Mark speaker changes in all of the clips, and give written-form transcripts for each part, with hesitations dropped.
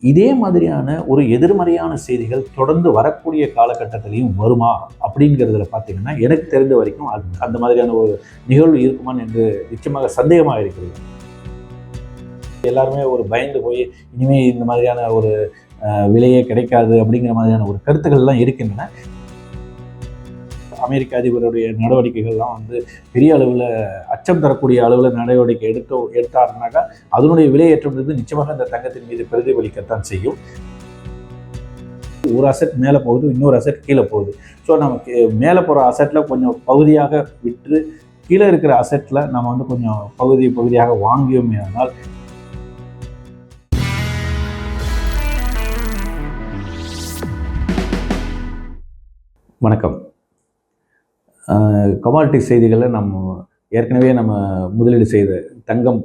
Speaker 1: இதே மாதிரியான ஒரு எதிர்மறையான செய்திகள் தொடர்ந்து வரக்கூடிய காலகட்டத்திலையும் வருமா அப்படிங்கிறதுல பார்த்தீங்கன்னா, எனக்கு தெரிந்த வரைக்கும் அந்த மாதிரியான ஒரு நிகழ்வு இருக்குமான்னு என்று நிச்சயமாக சந்தேகமாக இருக்கிறது. எல்லாருமே ஒரு பயந்து போய் இனிமே இந்த மாதிரியான ஒரு விலையே கிடைக்காது அப்படிங்கிற மாதிரியான ஒரு கருத்துக்கள்லாம் இருக்கின்றன. அமெரிக்க அதிபருடைய நடவடிக்கைகள்லாம் பெரிய அளவில் அச்சம் தரக்கூடிய அளவில் நடவடிக்கை எடுத்தாருனாக்கா அதனுடைய விலையேற்றம் நிச்சயமாக அந்த தங்கத்தின் மீது பிரதிபலிக்கத்தான் செய்யும். ஒரு அசெட் மேலே போகுது, இன்னொரு அசெட் கீழே போகுது. ஸோ நமக்கு மேலே போகிற அசெட்டில் கொஞ்சம் பகுதியாக விற்று கீழே இருக்கிற அசெட்டில் நம்ம கொஞ்சம் பகுதியாக வாங்கியோமே ஆனால் வணக்கம். கமாடிட்டி செய்திகளில் ஏற்கனவே முதலீடு செய்த தங்கம்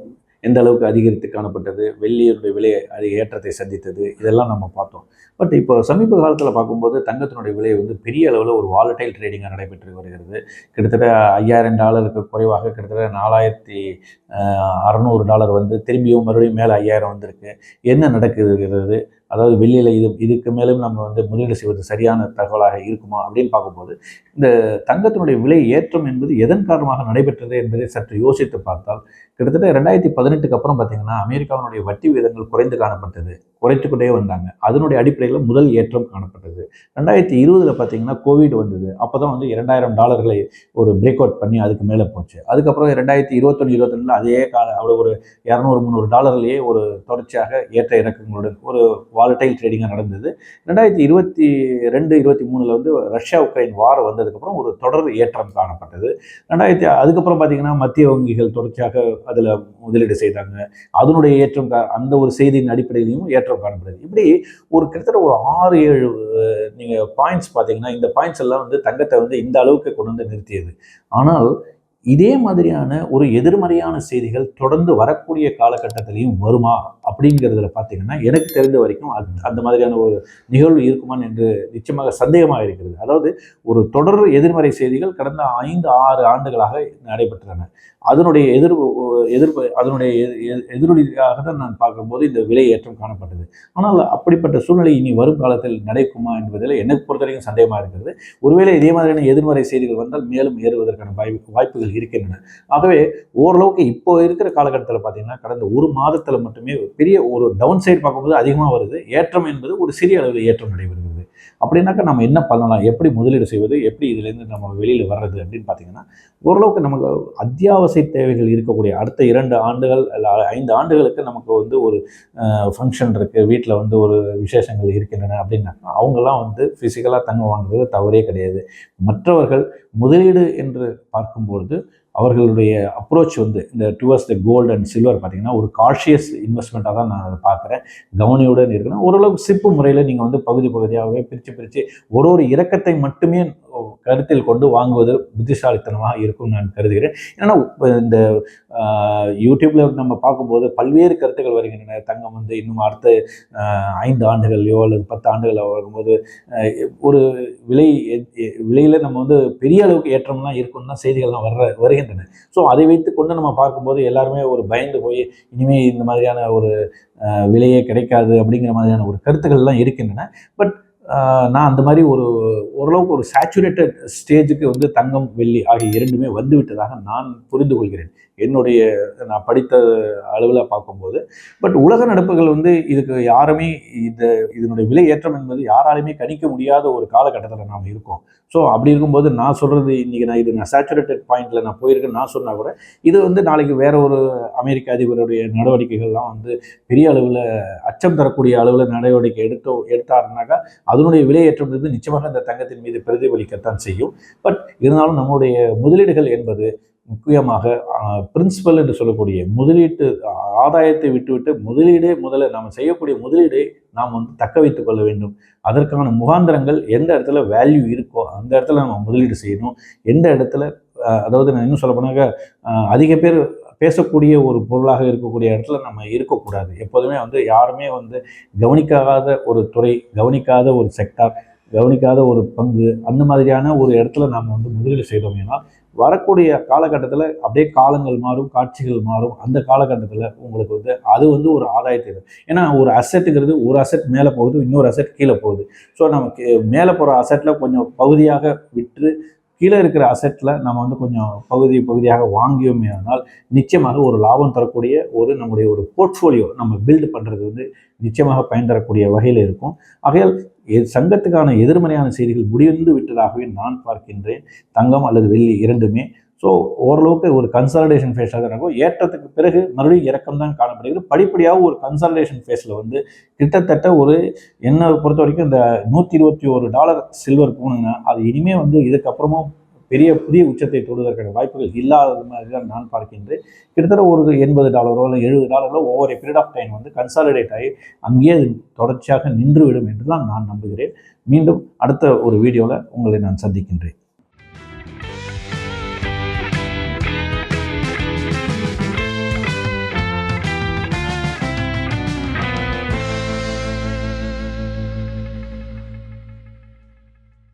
Speaker 1: எந்த அளவுக்கு அதிகரித்து காணப்பட்டது, வெள்ளியினுடைய விலை ஏற்றத்தை சந்தித்தது, இதெல்லாம் நம்ம பார்த்தோம். பட் இப்போ சமீப காலத்தில் பார்க்கும்போது தங்கத்தினுடைய விலை பெரிய அளவில் ஒரு வாலடைல் ட்ரேடிங்காக நடைபெற்று வருகிறது. கிட்டத்தட்ட $5000 குறைவாக கிட்டத்தட்ட $4600 திரும்பியும் மறுபடியும் மேலே 5000 வந்திருக்கு. என்ன நடக்குது? அதாவது வெள்ளியில் இதுக்கு மேலும் நம்ம முதலீடு செய்வது சரியான தகவலாக இருக்குமா அப்படின்னு பார்க்கும்போது, இந்த தங்கத்தினுடைய விலை ஏற்றம் என்பது எதன் காரணமாக நடைபெற்றது என்பதை சற்று யோசித்து பார்த்தால், கிட்டத்தட்ட 2018க்கு அப்புறம் பார்த்தீங்கன்னா அமெரிக்காவினுடைய வட்டி விகிதங்கள் குறைந்து காணப்பட்டது, குறைத்துக்கொண்டே வந்தாங்க. அதனுடைய அடிப்படையில் முதல் ஏற்றம் காணப்பட்டது. 2020 பார்த்தீங்கன்னா கோவிட் வந்தது. அப்போ தான் $2000 ஒரு பிரேக் அவுட் பண்ணி அதுக்கு மேலே போச்சு. அதுக்கப்புறம் 2021-22 அதே அவ்வளோ ஒரு $200-300 ஒரு தொடர்ச்சியாக ஏற்ற இறக்கங்களுடன் ஒரு வாலடைல் ட்ரேடிங்காக நடந்தது. 2022-23 ரஷ்யா உக்ரைன் வார் வந்ததுக்கப்புறம் ஒரு தொடர் ஏற்றம் காணப்பட்டது. அதுக்கப்புறம் பார்த்தீங்கன்னா மத்திய வங்கிகள் தொடர்ச்சியாக அதில் முதலீடு செய்தாங்க. அதனுடைய ஏற்றம் அந்த ஒரு செய்தியின் அடிப்படையிலையும் ஏற்றம் காணப்படுது. இப்படி கிட்டத்தட்ட ஒரு 6-7 நீங்கள் பாயிண்ட்ஸ் பார்த்தீங்கன்னா, இந்த பாயிண்ட்ஸ் எல்லாம் தங்கத்தை இந்த அளவுக்கு கொண்டு நிறுத்தியது. ஆனால் இதே மாதிரியான ஒரு எதிர்மறையான செய்திகள் தொடர்ந்து வரக்கூடிய காலகட்டத்திலையும் வருமா அப்படிங்கிறதுல பார்த்தீங்கன்னா, எனக்கு தெரிந்த வரைக்கும் அந்த மாதிரியான ஒரு நிகழ்வு இருக்குமான்னு என்று நிச்சயமாக சந்தேகமாக இருக்கிறது. அதாவது ஒரு தொடர் எதிர்மறை செய்திகள் கடந்த 5-6 ஆண்டுகளாக நடைபெற்றன. அதனுடைய எதிரொலியாக தான் நான் பார்க்கும்போது இந்த விலை ஏற்றம் காணப்பட்டது. ஆனால் அப்படிப்பட்ட சூழ்நிலை இனி வரும் காலத்தில் நடக்குமா என்பதில் எனக்கு பொறுத்த வரைக்கும் சந்தேகமாக இருக்கிறது. ஒருவேளை இதே மாதிரியான எதிர்மறை செய்திகள் வந்தால் மேலும் ஏறுவதற்கான வாய்ப்புகள் இருக்கின்றன. ஆகவே ஓரளவுக்கு இப்போ இருக்கிற காலகட்டத்தில் பார்த்தீங்கன்னா, கடந்த ஒரு மாதத்தில் மட்டுமே பெரிய ஒரு டவுன் சைடு பார்க்கும்போது அதிகமாக வருது. ஏற்றம் என்பது ஒரு சிறிய அளவில் ஏற்றம் நடைபெறுகிறது. அப்படின்னாக்கா நம்ம என்ன பண்ணலாம், எப்படி முதலீடு செய்வது, எப்படி இதுலேருந்து நம்ம வெளியில் வர்றது அப்படின்னு பார்த்தீங்கன்னா, ஓரளவுக்கு நமக்கு அத்தியாவசிய தேவைகள் இருக்கக்கூடிய அடுத்த 2 ஆண்டுகள் அல்ல 5 ஆண்டுகளுக்கு நமக்கு ஒரு ஃபங்க்ஷன் இருக்குது, வீட்டில் ஒரு விசேஷங்கள் இருக்கின்றன அப்படின்னாக்கா அவங்கெல்லாம் ஃபிசிக்கலாக தங்கம் வாங்குறது தவறே கிடையாது. மற்றவர்கள் முதலீடு என்று பார்க்கும்பொழுது அவர்களுடைய அப்ரோச் இந்த towards the gold and silver பார்த்தீங்கன்னா ஒரு காஷியஸ் இன்வெஸ்ட்மெண்ட்டாக தான் நான் அதை பார்க்குறேன். கவனியுடன் இருக்கணும். ஓரளவுக்கு சிப்பு முறையில் நீங்கள் பகுதியாகவே பிரித்து ஒரு இறக்கத்தை மட்டுமே கருத்தில் கொண்டு வாங்குவது புத்திசாலித்தனமாக இருக்கும் நான் கருதுகிறேன். ஏன்னா இந்த யூடியூப்பில் நம்ம பார்க்கும்போது பல்வேறு கருத்துக்கள் வருகின்றன. தங்கம் இன்னும் அடுத்த 5 ஆண்டுகள்லையோ அல்லது 10 ஆண்டுகளில் வரும்போது ஒரு விலையில் நம்ம பெரிய அளவுக்கு ஏற்றம்லாம் இருக்குன்னு தான் செய்திகள்லாம் வருகின்றன. ஸோ அதை வைத்து கொண்டு நம்ம பார்க்கும்போது எல்லாருமே ஒரு பயந்து போய் இனிமேல் இந்த மாதிரியான ஒரு விலையே கிடைக்காது அப்படிங்கிற மாதிரியான ஒரு கருத்துக்கள்லாம் இருக்கின்றன. பட் நான் அந்த மாதிரி ஓரளவுக்கு ஒரு சேச்சுரேட்டட் ஸ்டேஜுக்கு தங்கம் வெள்ளி ஆகிய இரண்டுமே வந்துவிட்டதாக நான் புரிந்து கொள்கிறேன், நான் படித்த அளவில் பார்க்கும்போது. பட் உலக நடப்புகள் இதுக்கு யாருமே இதனுடைய விலை ஏற்றம் என்பது யாராலுமே கணிக்க முடியாத ஒரு காலகட்டத்தில் நாம் இருக்கோம். ஸோ அப்படி இருக்கும்போது நான் சொல்கிறது இன்றைக்கி நான் சேச்சுரேட்டட் பாயிண்டில் நான் போயிருக்கேன்னு நான் சொன்னால் கூட இது நாளைக்கு வேற ஒரு அமெரிக்க அதிபருடைய நடவடிக்கைகள்லாம் பெரிய அளவில் அச்சம் தரக்கூடிய அளவில் நடவடிக்கை எடுத்தாருனாக்கா அதனுடைய விலையேற்றம் நிச்சயமாக அந்த தங்கத்தின் மீது பிரதிபலிக்கத்தான் செய்யும். பட் இருந்தாலும் நம்முடைய முதலீடுகள் என்பது முக்கியமாக பிரின்சிபல் என்று சொல்லக்கூடிய முதலீட்டு ஆதாயத்தை விட்டுவிட்டு முதல்ல நாம் செய்யக்கூடிய முதலீடை நாம் தக்க வைத்துக் கொள்ள வேண்டும். அதற்கான முகாந்திரங்கள் எந்த இடத்துல வேல்யூ இருக்கோ அந்த இடத்துல நம்ம முதலீடு செய்யணும். எந்த இடத்துல அதாவது நான் இன்னும் சொல்ல போனாக்க அதிக பேர் பேசக்கூடிய ஒரு பொருளாக இருக்கக்கூடிய இடத்துல நம்ம இருக்கக்கூடாது. எப்போதுமே யாருமே கவனிக்காத ஒரு துறை, கவனிக்காத ஒரு செக்டார், கவனிக்காத ஒரு பங்கு, அந்த மாதிரியான ஒரு இடத்துல நாம் வந்து முதலீடு செய்தோம். ஏன்னா வரக்கூடிய காலகட்டத்தில் அப்படியே காலங்கள் மாறும், காட்சிகள் மாறும். அந்த காலகட்டத்தில் உங்களுக்கு வந்து அது வந்து ஒரு ஆதாயத்தை தரும். ஏன்னா ஒரு அசெட்டுங்கிறது ஒரு அசெட் மேலே போகுது, இன்னொரு அசெட் கீழே போகுது. ஸோ நமக்கு மேலே போகிற அசெட்டில் கொஞ்சம் பகுதியாக விற்று கீழே இருக்கிற அசெட்டில் நம்ம வந்து கொஞ்சம் பகுதியாக வாங்கியோமே ஆனால் நிச்சயமாக ஒரு லாபம் தரக்கூடிய ஒரு நம்முடைய ஒரு போர்ட்ஃபோலியோ நம்ம பில்டு பண்ணுறது வந்து நிச்சயமாக பயன் தரக்கூடிய வகையில் இருக்கும். ஆகையால் சங்கத்துக்கான எதிர்மறையான செய்திகள் முடிந்து விட்டதாகவே நான் பார்க்கின்றேன். தங்கம் அல்லது வெள்ளி இரண்டுமே ஸோ ஓரளவுக்கு ஒரு கன்சாலிடேஷன் ஃபேஸாக தான் இருக்கும். ஏற்றத்துக்கு பிறகு மறுபடியும் இறக்கம் தான் காணப்படுகிறது. படிப்படியாக ஒரு கன்சாலிடேஷன் ஃபேஸில் வந்து கிட்டத்தட்ட ஒரு என்னை பொறுத்த வரைக்கும் இந்த $121 சில்வர் போனுங்க, அது இனிமேல் வந்து இதுக்கப்புறமும் புதிய உச்சத்தை தொடுவதற்கான வாய்ப்புகள் இல்லாத மாதிரி தான் நான் பார்க்கின்றேன். கிட்டத்தட்ட ஒரு $80 இல்லை $70 ஒவ்வொரு பீரியட் ஆஃப் டைம் வந்து கன்சாலிடேட் ஆகி அங்கேயே அது தொடர்ச்சியாக நின்றுவிடும் என்று தான் நான் நம்புகிறேன். மீண்டும் அடுத்த ஒரு வீடியோவில் உங்களை நான் சந்திக்கின்றேன்.